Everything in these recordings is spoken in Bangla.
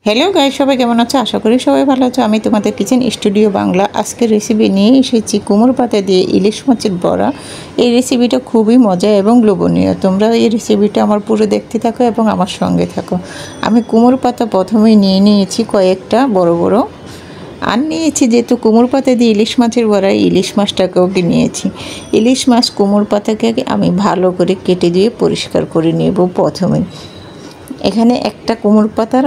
হ্যালো গাইস, সবাই কেমন আছো? আশা করি সবাই ভালো আছো। আমি তোমাদের কিচেন স্টুডিও বাংলা আজকে রেসিপি নিয়ে এসেছি কুমড়ো পাতা দিয়ে ইলিশ মাছের বড়া। এই রেসিপিটা খুবই মজা এবং লোভনীয়। তোমরা এই রেসিপিটা আমার পুরো দেখতে থাকো এবং আমার সঙ্গে থাকো। আমি কুমড়ো পাতা প্রথমেই নিয়ে নিয়েছি কয়েকটা বড় বড়, আর নিয়েছি যেহেতু কুমড়ো পাতা দিয়ে ইলিশ মাছের বড়া, ইলিশ মাছটাকেও নিয়েছি। ইলিশ মাছ কুমড়ো পাতাকে আমি ভালো করে কেটে দিয়ে পরিষ্কার করে নেব। প্রথমে এখানে একটা কুমড়ো পাতার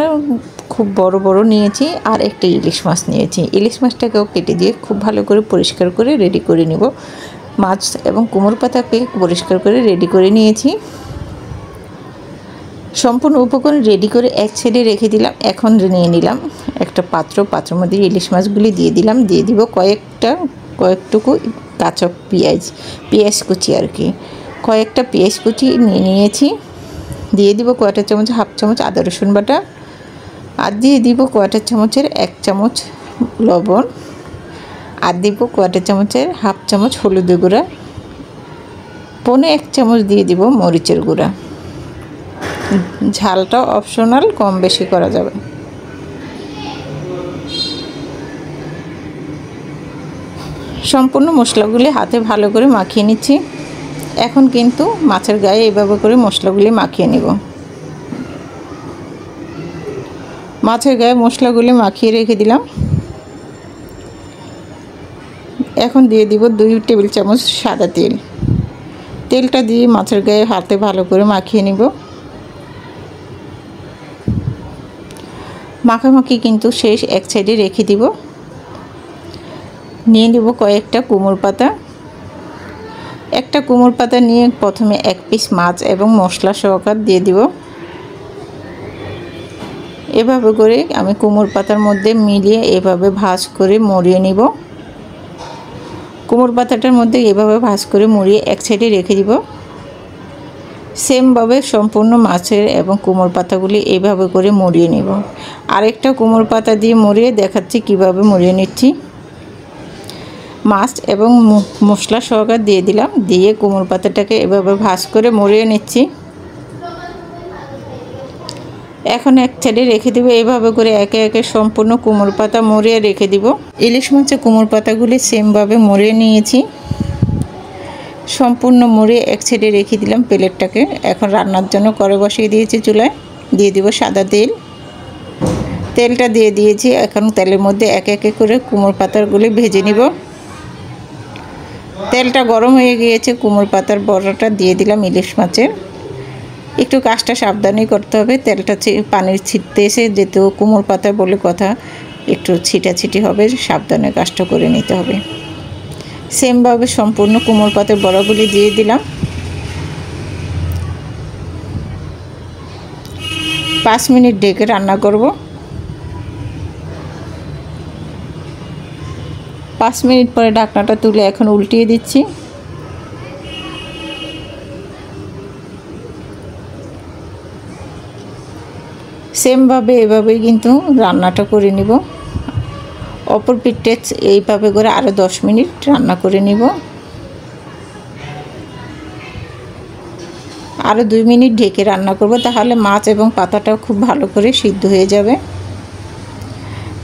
খুব বড় বড় নিয়েছি আর একটা ইলিশ মাছ নিয়েছি। ইলিশ মাছটাকেও কেটে দিয়ে খুব ভালো করে পরিষ্কার করে রেডি করে নেব। মাছ এবং কুমড়ো পাতাকে পরিষ্কার করে রেডি করে নিয়েছি। সম্পূর্ণ উপকরণ রেডি করে এক সাইডে রেখে দিলাম। এখন নিয়ে নিলাম একটা পাত্রের মধ্যে ইলিশ মাছগুলি দিয়ে দিলাম। দিয়ে দিব কয়েকটুকু কাঁচা পেঁয়াজ কুচি আর কি, কয়েকটা পেঁয়াজ কুচি নিয়ে নিয়েছি। দিয়ে দিব কয়টা চামচ, হাফ চামচ আদা রসুন বাটা, আর দিয়ে দিব কয়টা চামচের 1 চামচ লবণ, আর দিব কয়টা চামচের হাফ চামচ হলুদের গুঁড়া, 1 চামচ দিয়ে দিব মরিচের গুঁড়া। ঝালটা অপশনাল, কম বেশি করা যাবে। সম্পূর্ণ মশলাগুলি হাতে ভালো করে মাখিয়ে নিচ্ছি। এখন কিন্তু মাছের গায়ে এভাবে করে মশলাগুলি মাখিয়ে নেব। মাছের গায়ে মশলাগুলি মাখিয়ে রেখে দিলাম। এখন দিয়ে দিব 2 টেবিল চামচ সাদা তেল। তেলটা দিয়ে মাছের গায়ে হাতে ভালো করে মাখিয়ে নেব। মাখামাখি কিন্তু শেষ, এক সাইডে রেখে দিব। নিয়ে নেব কয়েকটা কুমড়ো পাতা। একটা কুমড়ো পাতা নিয়ে প্রথমে 1 পিস মাছ এবং মশলা সহকারে দিয়ে দিব। এভাবে করে আমি কুমড়ো পাতার মধ্যে মিলিয়ে এভাবে ভাঁজ করে মুড়িয়ে নিব। কুমড়ো পাতাটার মধ্যে এভাবে ভাঁজ করে মুড়িয়ে এক সাইডে রেখে দিব। সেমভাবে সম্পূর্ণ মাছের এবং কুমড়ো পাতাগুলি এইভাবে করে মুড়িয়ে নেব। আরেকটা কুমড়ো পাতা দিয়ে মুড়িয়ে দেখাচ্ছি কিভাবে মুড়িয়ে নিচ্ছি। মাছ এবং মশলা সহকারে দিয়ে দিলাম। দিয়ে কুমড়ো পাতাটাকে এভাবে ভাঁজ করে মুড়িয়ে নিচ্ছি। এখন এক সাইডে রেখে দেবো। এইভাবে করে একে একে সম্পূর্ণ কুমড়ো পাতা মুড়িয়ে রেখে দিব। ইলিশ মাছের কুমড়ো পাতাগুলি সেমভাবে মুড়িয়ে নিয়েছি। সম্পূর্ণ মুড়িয়ে এক সাইডে রেখে দিলাম প্লেটটাকে। এখন রান্নার জন্য কড়াই বসিয়ে দিয়েছি চুলায়। দিয়ে দিব সাদা তেল। তেলটা দিয়ে দিয়েছি। এখন তেলের মধ্যে একে একে করে কুমড়ো পাতাগুলি ভেজে নিব। তেলটা গরম হয়ে গিয়েছে। কুমড়ো পাতার বড়াটা দিয়ে দিলাম ইলিশ মাছের। একটু কাজটা সাবধানেই করতে হবে। তেলটা পানির ছিটতে এসে যেহেতু কুমড়ো পাতা বলে কথা, একটু ছিটাছিটি হবে, সাবধানে কাজটা করে নিতে হবে। সেমভাবে সম্পূর্ণ কুমড়ো পাতার বড়াগুলি দিয়ে দিলাম। 5 মিনিট ঢেকে রান্না করব। 5 মিনিট পরে ঢাকনাটা তুলে এখন উল্টিয়ে দিচ্ছি। সেমভাবে এভাবেই কিন্তু রান্নাটা করে নিব। অপর পিঠে এইভাবে করে আরও 10 মিনিট রান্না করে নিব। আরও 2 মিনিট ঢেকে রান্না করব, তাহলে মাছ এবং পাতাটাও খুব ভালো করে সিদ্ধ হয়ে যাবে।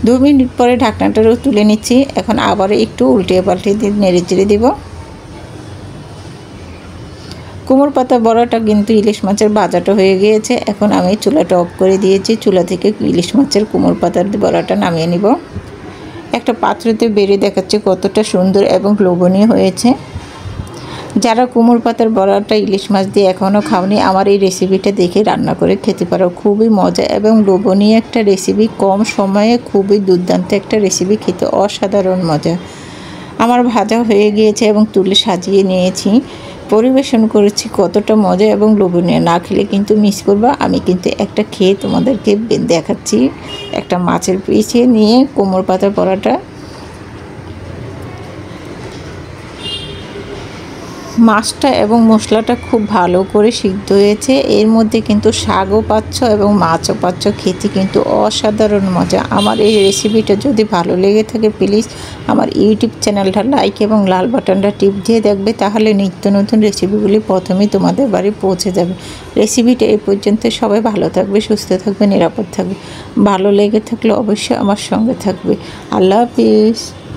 2 মিনিট পরে ঢাকনাটাও তুলে নিচ্ছি। এখন আবার একটু উল্টিয়ে পাল্টিয়ে নেড়ে চেড়ে দেব। কুমড়ো পাতা বড়াটা কিন্তু ইলিশ মাছের ভাজাটা হয়ে গিয়েছে। এখন আমি চুলাটা অফ করে দিয়েছি। চুলা থেকে ইলিশ মাছের কুমড়ো পাতার বড়াটা নামিয়ে নিব। একটা পাত্রতে বেড়ে দেখাচ্ছে কতটা সুন্দর এবং লোভনীয় হয়েছে। যারা কুমড়ো পাতার বড়াটা ইলিশ মাছ দিয়ে এখনও খাওনি, আমার এই রেসিপিটা দেখে রান্না করে খেতে পারো। খুবই মজা এবং লোভনীয় একটা রেসিপি। কম সময়ে খুবই দুর্দান্ত একটা রেসিপি, খেতে অসাধারণ মজা। আমার ভাজা হয়ে গিয়েছে এবং তুলে সাজিয়ে নিয়েছি, পরিবেশন করেছি। কতটা মজা এবং লোভনীয়, না খেলে কিন্তু মিস করবা। আমি কিন্তু একটা খেয়ে তোমাদেরকে দেখাচ্ছি। একটা মাছের পিসে নিয়ে কুমড়ো পাতার বড়াটা মাছটা এবং মশলাটা খুব ভালো করে সিদ্ধ হয়েছে। এর মধ্যে কিন্তু শাকও পাচ্ছ এবং মাছও পাচ্ছ, খেতে কিন্তু অসাধারণ মজা। আমার এই রেসিপিটা যদি ভালো লেগে থাকে প্লিজ আমার ইউটিউব চ্যানেলটা লাইক এবং লাল বাটনটা টিপ দিয়ে দেখবে, তাহলে নিত্য নতুন রেসিপিগুলি প্রথমেই তোমাদের বাড়ি পৌঁছে যাবে। রেসিপিটা এই পর্যন্ত। সবাই ভালো থাকবে, সুস্থ থাকবে, নিরাপদ থাকবে। ভালো লেগে থাকলে অবশ্যই আমার সঙ্গে থাকবে। আল্লাহ হাফিজ।